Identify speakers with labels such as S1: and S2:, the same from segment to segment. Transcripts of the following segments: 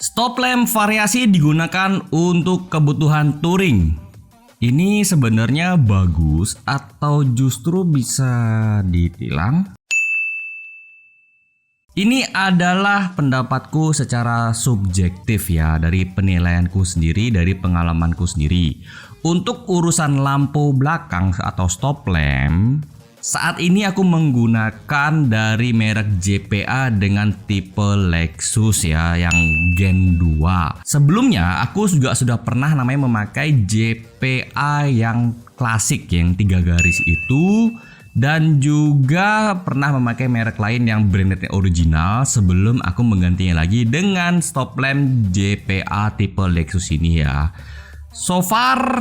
S1: Stop lamp variasi digunakan untuk kebutuhan touring. Ini sebenarnya bagus atau justru bisa ditilang? Ini adalah pendapatku secara subjektif ya, dari penilaianku sendiri, dari pengalamanku sendiri. Untuk urusan lampu belakang atau stop lamp, saat ini aku menggunakan dari merek JPA dengan tipe Lexus ya, yang Gen 2. Sebelumnya aku juga sudah pernah namanya memakai JPA yang klasik yang 3 garis itu, dan juga pernah memakai merek lain yang brandednya original sebelum aku menggantinya lagi dengan stop lamp JPA tipe Lexus ini ya. So far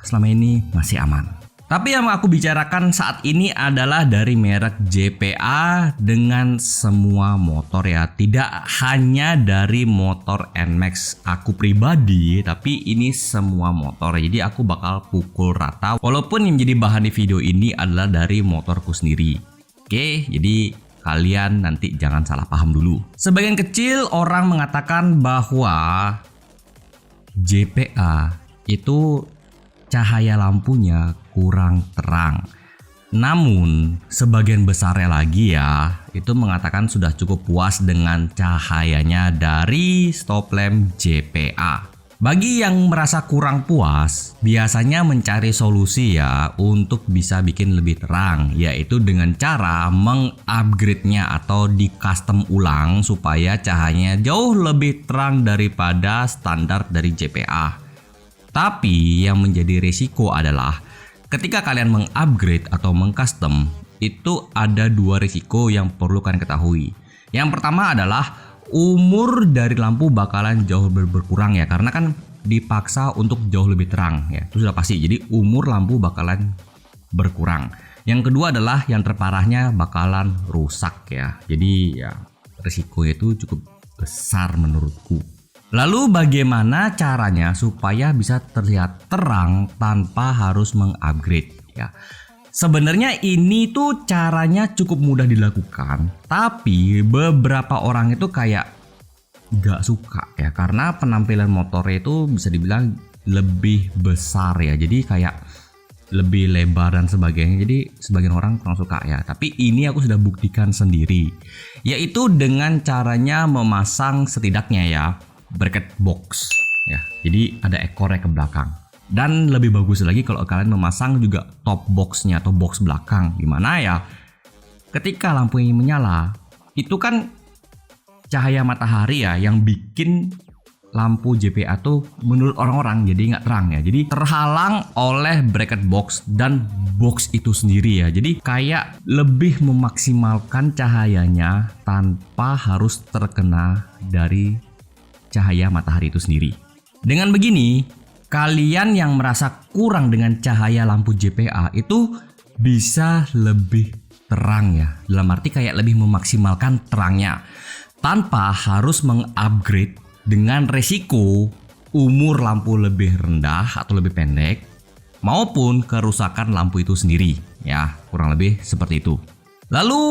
S1: selama ini masih aman. Tapi yang aku bicarakan saat ini adalah dari merek JPA dengan semua motor ya. Tidak hanya dari motor NMAX aku pribadi, tapi ini semua motor. Jadi aku bakal pukul rata. Walaupun yang menjadi bahan di video ini adalah dari motorku sendiri. Oke, jadi kalian nanti jangan salah paham dulu. Sebagian kecil orang mengatakan bahwa JPA itu cahaya lampunya kurang terang. Namun sebagian besarnya lagi ya, itu mengatakan sudah cukup puas dengan cahayanya dari stop lamp JPA. Bagi yang merasa kurang puas, biasanya mencari solusi ya untuk bisa bikin lebih terang, yaitu dengan cara mengupgrade-nya atau di custom ulang supaya cahayanya jauh lebih terang daripada standar dari JPA. Tapi yang menjadi risiko adalah ketika kalian mengupgrade atau mengcustom, itu ada 2 risiko yang perlu kalian ketahui. Yang pertama adalah umur dari lampu bakalan jauh berkurang ya, karena kan dipaksa untuk jauh lebih terang ya, itu sudah pasti. Jadi umur lampu bakalan berkurang. Yang kedua adalah yang terparahnya bakalan rusak ya. Jadi ya risikonya itu cukup besar menurutku. Lalu bagaimana caranya supaya bisa terlihat terang tanpa harus mengupgrade ya? Sebenarnya ini tuh caranya cukup mudah dilakukan, tapi beberapa orang itu kayak gak suka ya, karena penampilan motornya itu bisa dibilang lebih besar ya, jadi kayak lebih lebar dan sebagainya. Jadi sebagian orang kurang suka ya, tapi ini aku sudah buktikan sendiri, yaitu dengan caranya memasang setidaknya ya bracket box ya, jadi ada ekornya ke belakang. Dan lebih bagus lagi kalau kalian memasang juga top boxnya atau box belakang, dimana ya ketika lampu ini menyala itu kan cahaya matahari ya yang bikin lampu JPA tuh menurut orang-orang jadi nggak terang ya, jadi terhalang oleh bracket box dan box itu sendiri ya. Jadi kayak lebih memaksimalkan cahayanya tanpa harus terkena dari cahaya matahari itu sendiri. Dengan begini, kalian yang merasa kurang dengan cahaya lampu JPA itu bisa lebih terang ya. Dalam arti kayak lebih memaksimalkan terangnya tanpa harus mengupgrade dengan resiko umur lampu lebih rendah atau lebih pendek maupun kerusakan lampu itu sendiri ya, kurang lebih seperti itu. Lalu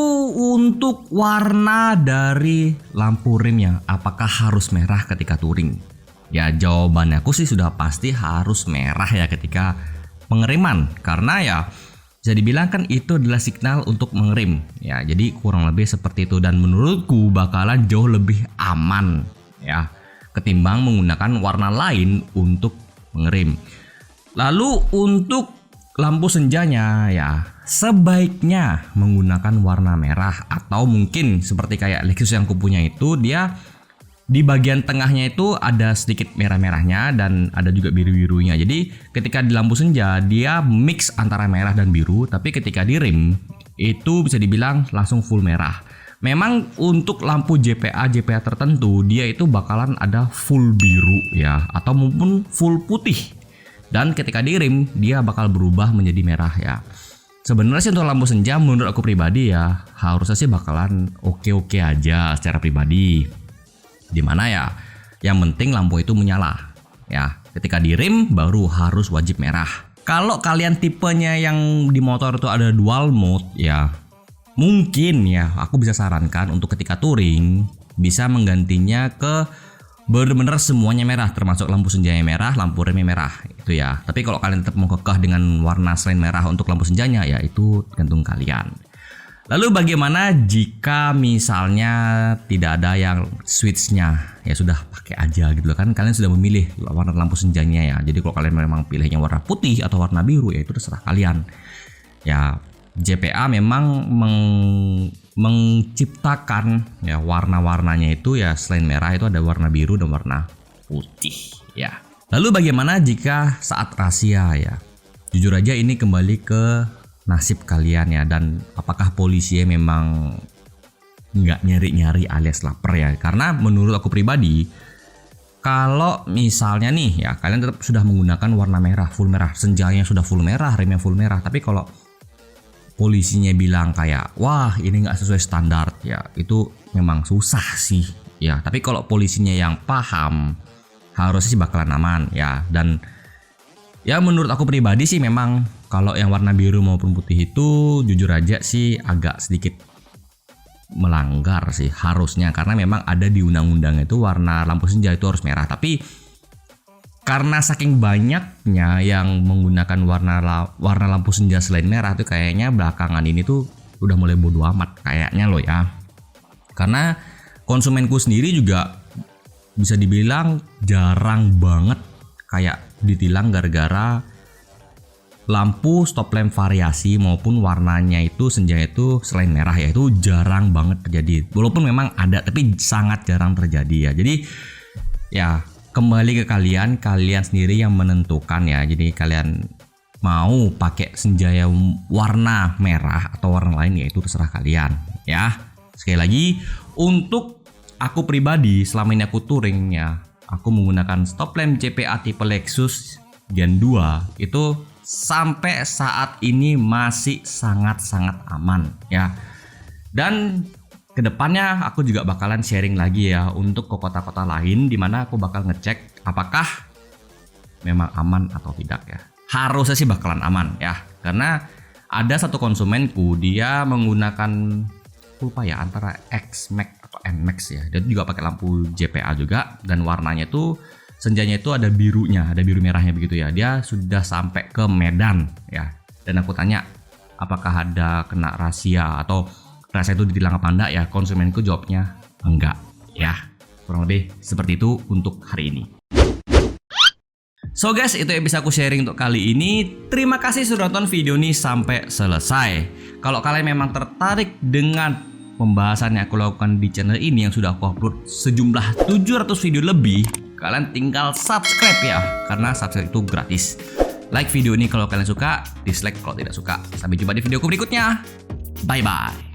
S1: untuk warna dari lampu remnya, apakah harus merah ketika touring? Ya jawabannya aku sih sudah pasti harus merah ya ketika pengereman, karena ya bisa dibilang kan itu adalah signal untuk mengerem ya, jadi kurang lebih seperti itu. Dan menurutku bakalan jauh lebih aman ya ketimbang menggunakan warna lain untuk mengerem. Lalu untuk lampu senjanya ya sebaiknya menggunakan warna merah, atau mungkin seperti kayak Lexus yang kupunya itu, dia di bagian tengahnya itu ada sedikit merah-merahnya dan ada juga biru-birunya. Jadi ketika di lampu senja dia mix antara merah dan biru, tapi ketika di rim itu bisa dibilang langsung full merah. Memang untuk lampu JPA tertentu dia itu bakalan ada full biru ya, atau maupun full putih. Dan ketika di rim dia bakal berubah menjadi merah ya. Sebenarnya sih untuk lampu senja menurut aku pribadi ya harusnya sih bakalan oke-oke aja secara pribadi. Dimana ya yang penting lampu itu menyala ya. Ketika di rim baru harus wajib merah. Kalau kalian tipenya yang di motor itu ada dual mode ya, mungkin ya aku bisa sarankan untuk ketika touring bisa menggantinya ke bener-bener semuanya merah, termasuk lampu senjanya merah, lampu remnya merah itu ya. Tapi kalau kalian tetap mau kekeh dengan warna selain merah untuk lampu senjanya, ya itu tergantung kalian. Lalu bagaimana jika misalnya tidak ada yang switchnya, ya sudah pakai aja gitu loh kan, kalian sudah memilih warna lampu senjanya ya. Jadi kalau kalian memang pilihnya warna putih atau warna biru, ya itu terserah kalian. Ya JPA memang menciptakan ya warna-warnanya itu ya, selain merah itu ada warna biru dan warna putih ya. Lalu bagaimana jika saat rahasia ya? Jujur aja ini kembali ke nasib kalian ya, dan apakah polisi memang nggak nyari-nyari alias lapar ya. Karena menurut aku pribadi, kalau misalnya nih ya kalian tetap sudah menggunakan warna merah, full merah, senjanya sudah full merah, remnya full merah, tapi kalau polisinya bilang kayak wah ini nggak sesuai standar ya, itu memang susah sih ya. Tapi kalau polisinya yang paham, harusnya sih bakalan aman ya. Dan ya menurut aku pribadi sih memang kalau yang warna biru maupun putih itu jujur aja sih agak sedikit melanggar sih harusnya, karena memang ada di undang-undang itu warna lampu senja itu harus merah. Tapi karena saking banyaknya yang menggunakan warna lampu senja selain merah tuh, kayaknya belakangan ini tuh udah mulai bodo amat kayaknya loh ya. Karena konsumenku sendiri juga bisa dibilang jarang banget kayak ditilang gara-gara lampu stop lamp variasi maupun warnanya itu senjanya itu selain merah ya, itu jarang banget terjadi. Walaupun memang ada, tapi sangat jarang terjadi ya. Jadi ya kembali ke kalian sendiri yang menentukan ya. Jadi kalian mau pakai senjata warna merah atau warna lain, ya itu terserah kalian ya. Sekali lagi, untuk aku pribadi selama ini aku touring ya, aku menggunakan stop lamp JPA tipe Lexus Gen 2 itu sampai saat ini masih sangat-sangat aman ya. Dan kedepannya aku juga bakalan sharing lagi ya untuk ke kota-kota lain, dimana aku bakal ngecek apakah memang aman atau tidak ya. Harusnya sih bakalan aman ya, karena ada satu konsumenku dia menggunakan, lupa ya, antara X-Max atau N-Max ya. Dia juga pakai lampu JPA juga, dan warnanya tuh senjanya itu ada birunya, ada biru merahnya begitu ya. Dia sudah sampai ke Medan ya. Dan aku tanya apakah ada kena razia atau rasa itu ditilang apa enggak ya, konsumenku jawabnya enggak ya. Kurang lebih seperti itu untuk hari ini. So guys, itu yang bisa aku sharing untuk kali ini. Terima kasih sudah nonton video ini sampai selesai. Kalau kalian memang tertarik dengan pembahasan yang aku lakukan di channel ini yang sudah aku upload sejumlah 700 video lebih, kalian tinggal subscribe ya, karena subscribe itu gratis. Like video ini kalau kalian suka, dislike kalau tidak suka. Sampai jumpa di videoku berikutnya. Bye bye.